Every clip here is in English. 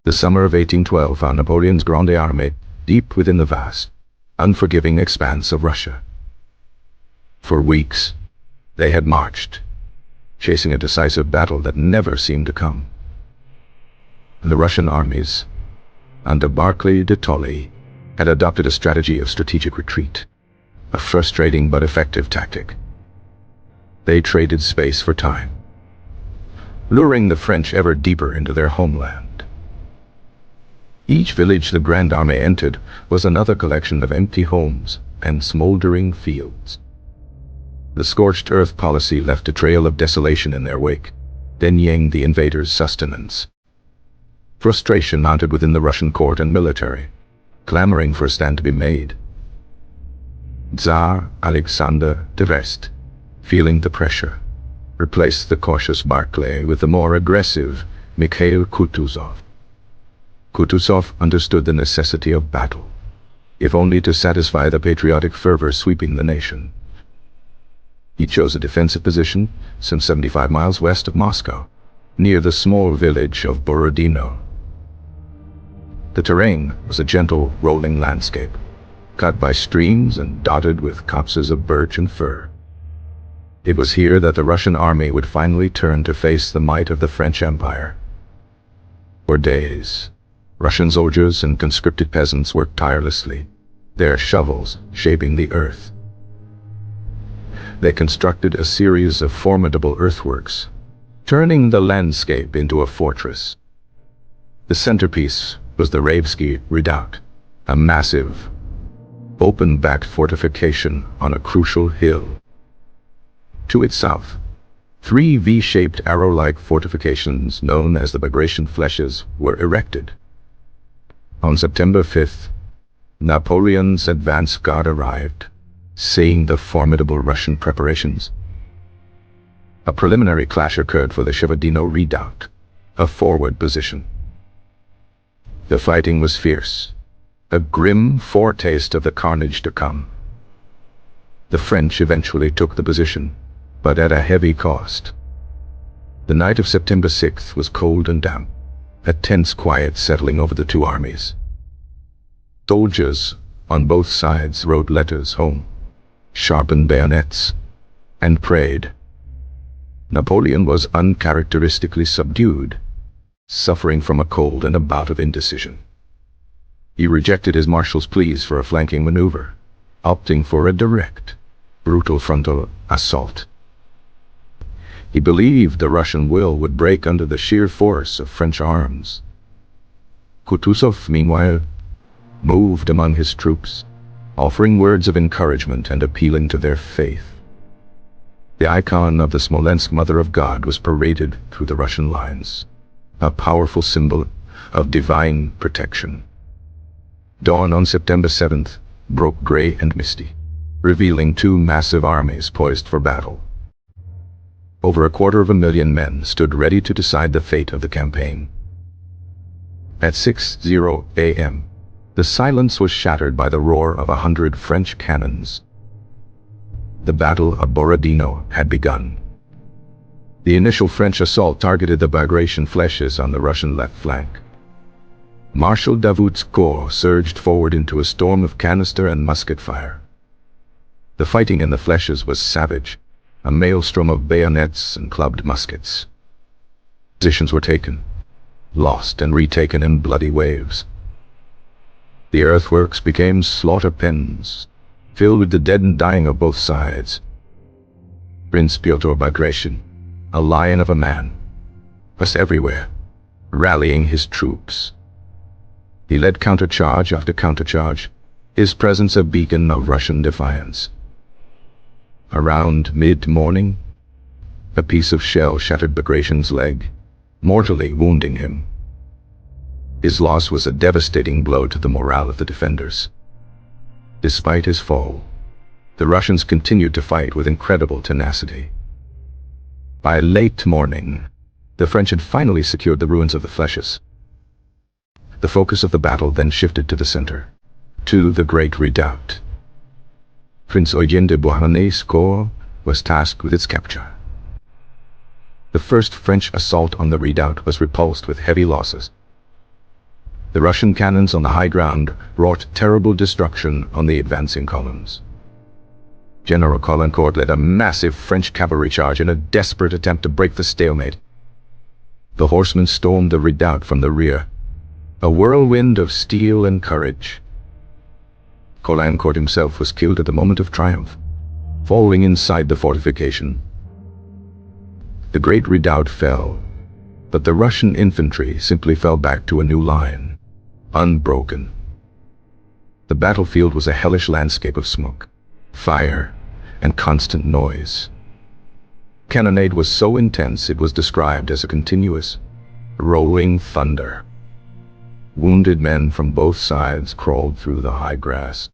The summer of 1812 found Napoleon's Grande Armée deep within the vast, unforgiving expanse of Russia. For weeks, they had marched, chasing a decisive battle that never seemed to come. The Russian armies, under Barclay de Tolly, had adopted a strategy of strategic retreat, a frustrating but effective tactic. They traded space for time, luring the French ever deeper into their homeland. Each village the Grand Army entered was another collection of empty homes and smoldering fields. The scorched earth policy left a trail of desolation in their wake, denying the invaders sustenance. Frustration mounted within the Russian court and military, clamoring for a stand to be made. Tsar Alexander the First, feeling the pressure, replaced the cautious Barclay with the more aggressive Mikhail Kutuzov. Kutuzov understood the necessity of battle, if only to satisfy the patriotic fervor sweeping the nation. He chose a defensive position some 75 miles west of Moscow, near the small village of Borodino. The terrain was a gentle, rolling landscape, cut by streams and dotted with copses of birch and fir. It was here that the Russian army would finally turn to face the might of the French Empire. For days, Russian soldiers and conscripted peasants worked tirelessly, their shovels shaping the earth. They constructed a series of formidable earthworks, turning the landscape into a fortress. The centerpiece was the Raevsky Redoubt, a massive, open-backed fortification on a crucial hill. To its south, 3 V-shaped arrow-like fortifications known as the Bagration Flèches were erected. On September 5th, Napoleon's advance guard arrived, seeing the formidable Russian preparations. A preliminary clash occurred for the Borodino Redoubt, a forward position. The fighting was fierce, a grim foretaste of the carnage to come. The French eventually took the position, but at a heavy cost. The night of September 6th was cold and damp, a tense quiet settling over the two armies. Soldiers on both sides wrote letters home, sharpened bayonets, and prayed. Napoleon was uncharacteristically subdued, suffering from a cold and a bout of indecision. He rejected his marshal's pleas for a flanking maneuver, opting for a direct, brutal frontal assault. He believed the Russian will would break under the sheer force of French arms. Kutuzov, meanwhile, moved among his troops, offering words of encouragement and appealing to their faith. The icon of the Smolensk Mother of God was paraded through the Russian lines, a powerful symbol of divine protection. Dawn on September 7th broke gray and misty, revealing 2 massive armies poised for battle. Over 250,000 men stood ready to decide the fate of the campaign. At 6:00 a.m., the silence was shattered by the roar of 100 French cannons. The Battle of Borodino had begun. The initial French assault targeted the Bagration Flèches on the Russian left flank. Marshal Davout's corps surged forward into a storm of canister and musket fire. The fighting in the Flèches was savage, a maelstrom of bayonets and clubbed muskets. Positions were taken, lost and retaken in bloody waves. The earthworks became slaughter pens, filled with the dead and dying of both sides. Prince Pyotr Bagration, a lion of a man, was everywhere, rallying his troops. He led countercharge after countercharge, his presence a beacon of Russian defiance. Around mid-morning, a piece of shell shattered Bagration's leg, mortally wounding him. His loss was a devastating blow to the morale of the defenders. Despite his fall, the Russians continued to fight with incredible tenacity. By late morning, the French had finally secured the ruins of the Flèches. The focus of the battle then shifted to the center, to the Great Redoubt. Prince Eugène de Beauharnais' corps was tasked with its capture. The first French assault on the redoubt was repulsed with heavy losses. The Russian cannons on the high ground wrought terrible destruction on the advancing columns. General Caulaincourt led a massive French cavalry charge in a desperate attempt to break the stalemate. The horsemen stormed the redoubt from the rear, a whirlwind of steel and courage. Caulaincourt himself was killed at the moment of triumph, falling inside the fortification. The great redoubt fell, but the Russian infantry simply fell back to a new line, unbroken. The battlefield was a hellish landscape of smoke, fire, and constant noise. Cannonade was so intense it was described as a continuous, rolling thunder. Wounded men from both sides crawled through the high grass,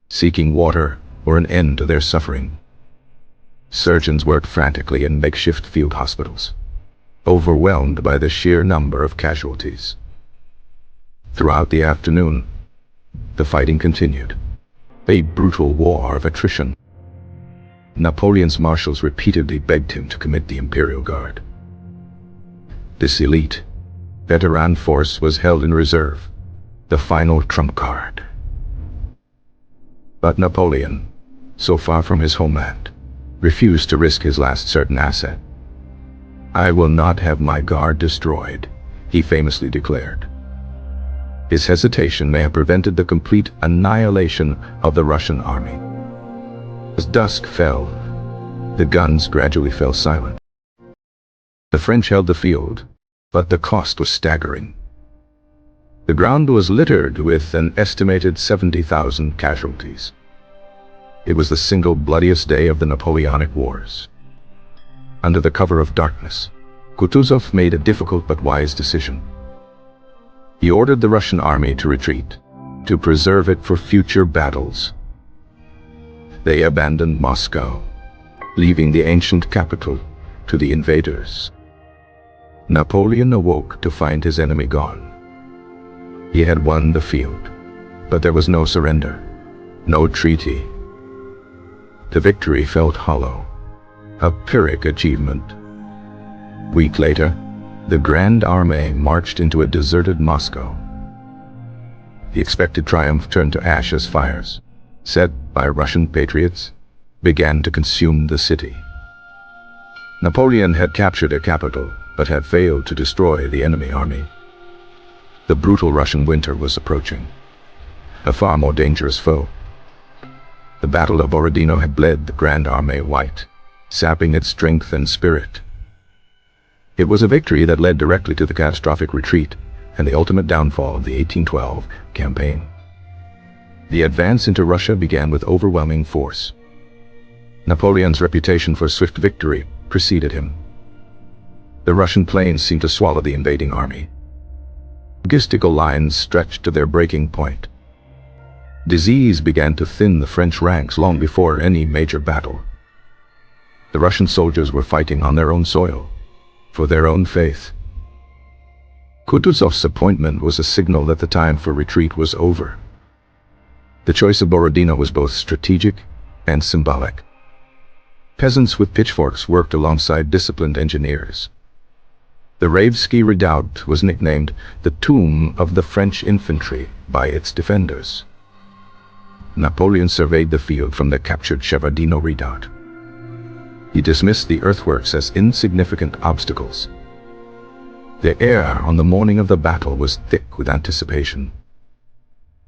seeking water or an end to their suffering. Surgeons worked frantically in makeshift field hospitals, overwhelmed by the sheer number of casualties. Throughout the afternoon, the fighting continued, a brutal war of attrition. Napoleon's marshals repeatedly begged him to commit the Imperial Guard. This elite, veteran force was held in reserve, the final trump card. But Napoleon, so far from his homeland, refused to risk his last certain asset. "I will not have my guard destroyed," he famously declared. His hesitation may have prevented the complete annihilation of the Russian army. As dusk fell, the guns gradually fell silent. The French held the field, but the cost was staggering. The ground was littered with an estimated 70,000 casualties. It was the single bloodiest day of the Napoleonic Wars. Under the cover of darkness, Kutuzov made a difficult but wise decision. He ordered the Russian army to retreat, to preserve it for future battles. They abandoned Moscow, leaving the ancient capital to the invaders. Napoleon awoke to find his enemy gone. He had won the field, but there was no surrender, no treaty. The victory felt hollow, a Pyrrhic achievement. A week later, the Grand Armée marched into a deserted Moscow. The expected triumph turned to ash as fires, set by Russian patriots, began to consume the city. Napoleon had captured a capital, but had failed to destroy the enemy army. The brutal Russian winter was approaching, a far more dangerous foe. The Battle of Borodino had bled the Grand Armée white, sapping its strength and spirit. It was a victory that led directly to the catastrophic retreat and the ultimate downfall of the 1812 campaign. The advance into Russia began with overwhelming force. Napoleon's reputation for swift victory preceded him. The Russian plains seemed to swallow the invading army. Logistical lines stretched to their breaking point. Disease began to thin the French ranks long before any major battle. The Russian soldiers were fighting on their own soil, for their own faith. Kutuzov's appointment was a signal that the time for retreat was over. The choice of Borodino was both strategic and symbolic. Peasants with pitchforks worked alongside disciplined engineers. The Raevski redoubt was nicknamed the Tomb of the French Infantry by its defenders. Napoleon surveyed the field from the captured Shevardino redoubt. He dismissed the earthworks as insignificant obstacles. The air on the morning of the battle was thick with anticipation.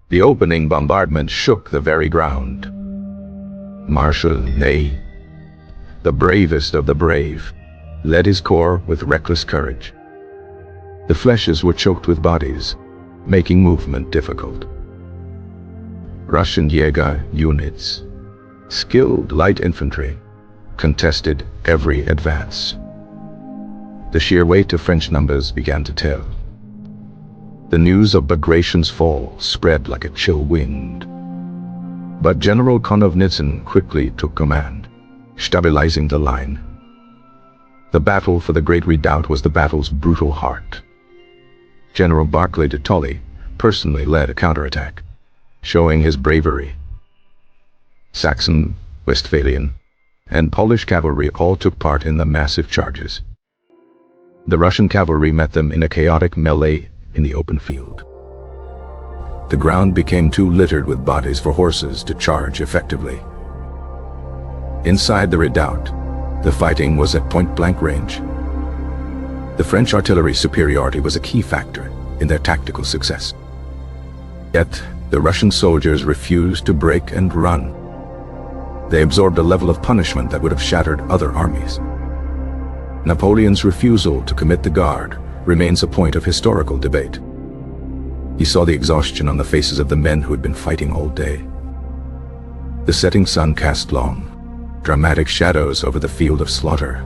The opening bombardment shook the very ground. Marshal Ney, the bravest of the brave, led his corps with reckless courage. The flèches were choked with bodies, making movement difficult. Russian Jaeger units, skilled light infantry, contested every advance. The sheer weight of French numbers began to tell. The news of Bagration's fall spread like a chill wind. But General Konovnitsyn quickly took command, stabilizing the line. The battle for the Great Redoubt was the battle's brutal heart. General Barclay de Tolly personally led a counterattack, showing his bravery. Saxon, Westphalian, and Polish cavalry all took part in the massive charges. The Russian cavalry met them in a chaotic melee in the open field. The ground became too littered with bodies for horses to charge effectively. Inside the redoubt, the fighting was at point-blank range. The French artillery superiority was a key factor in their tactical success. Yet, the Russian soldiers refused to break and run. They absorbed a level of punishment that would have shattered other armies. Napoleon's refusal to commit the guard remains a point of historical debate. He saw the exhaustion on the faces of the men who had been fighting all day. The setting sun cast long, dramatic shadows over the field of slaughter.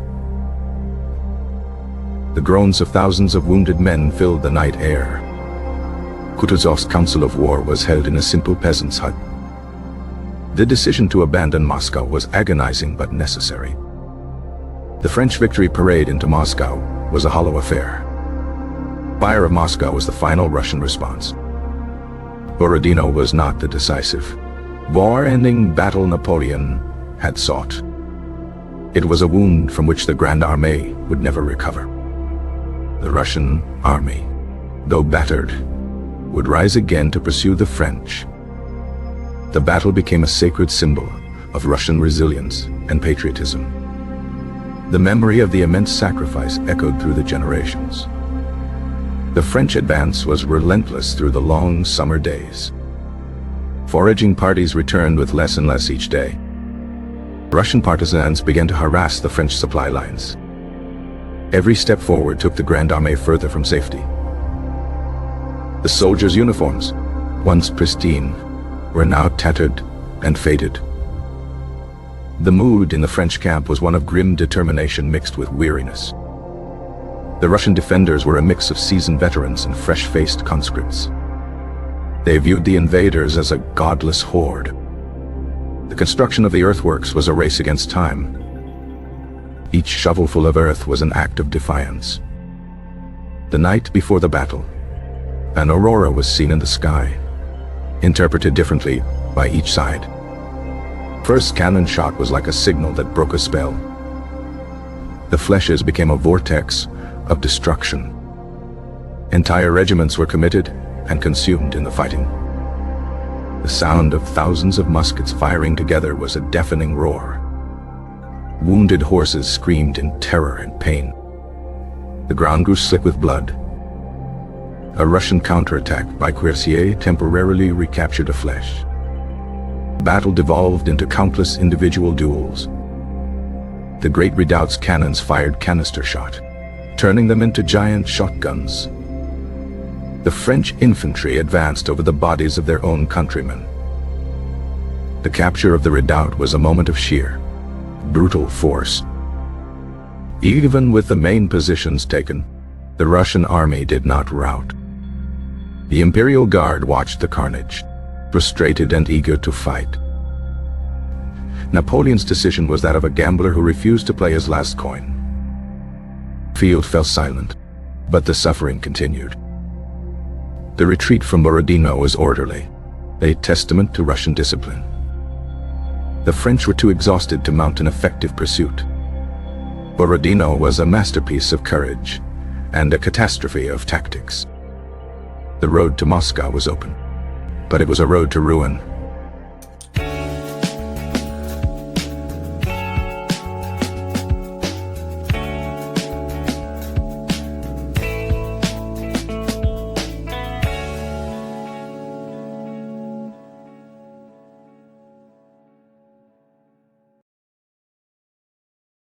The groans of thousands of wounded men filled the night air. Kutuzov's council of war was held in a simple peasant's hut. The decision to abandon Moscow was agonizing but necessary. The French victory parade into Moscow was a hollow affair. Fire of Moscow was the final Russian response. Borodino was not the decisive, war-ending battle Napoleon had sought. It was a wound from which the Grand Armée would never recover. The Russian army, though battered, would rise again to pursue the French. The battle became a sacred symbol of Russian resilience and patriotism. The memory of the immense sacrifice echoed through the generations. The French advance was relentless through the long summer days. Foraging parties returned with less and less each day. Russian partisans began to harass the French supply lines. Every step forward took the Grand Armée further from safety. The soldiers' uniforms, once pristine, were now tattered and faded. The mood in the French camp was one of grim determination mixed with weariness. The Russian defenders were a mix of seasoned veterans and fresh-faced conscripts. They viewed the invaders as a godless horde. The construction of the earthworks was a race against time. Each shovelful of earth was an act of defiance. The night before the battle, an aurora was seen in the sky, interpreted differently by each side. First cannon shot was like a signal that broke a spell. The flèches became a vortex of destruction. Entire regiments were committed and consumed in the fighting. The sound of thousands of muskets firing together was a deafening roar. Wounded horses screamed in terror and pain. The ground grew slick with blood. A Russian counterattack by cuirassiers temporarily recaptured a flèche. The battle devolved into countless individual duels. The great redoubt's cannons fired canister shot, turning them into giant shotguns. The French infantry advanced over the bodies of their own countrymen. The capture of the redoubt was a moment of sheer, brutal force. Even with the main positions taken, the Russian army did not rout. The Imperial Guard watched the carnage, frustrated and eager to fight. Napoleon's decision was that of a gambler who refused to play his last coin. The field fell silent, but the suffering continued. The retreat from Borodino was orderly, a testament to Russian discipline. The French were too exhausted to mount an effective pursuit. Borodino was a masterpiece of courage and a catastrophe of tactics. The road to Moscow was open, but it was a road to ruin.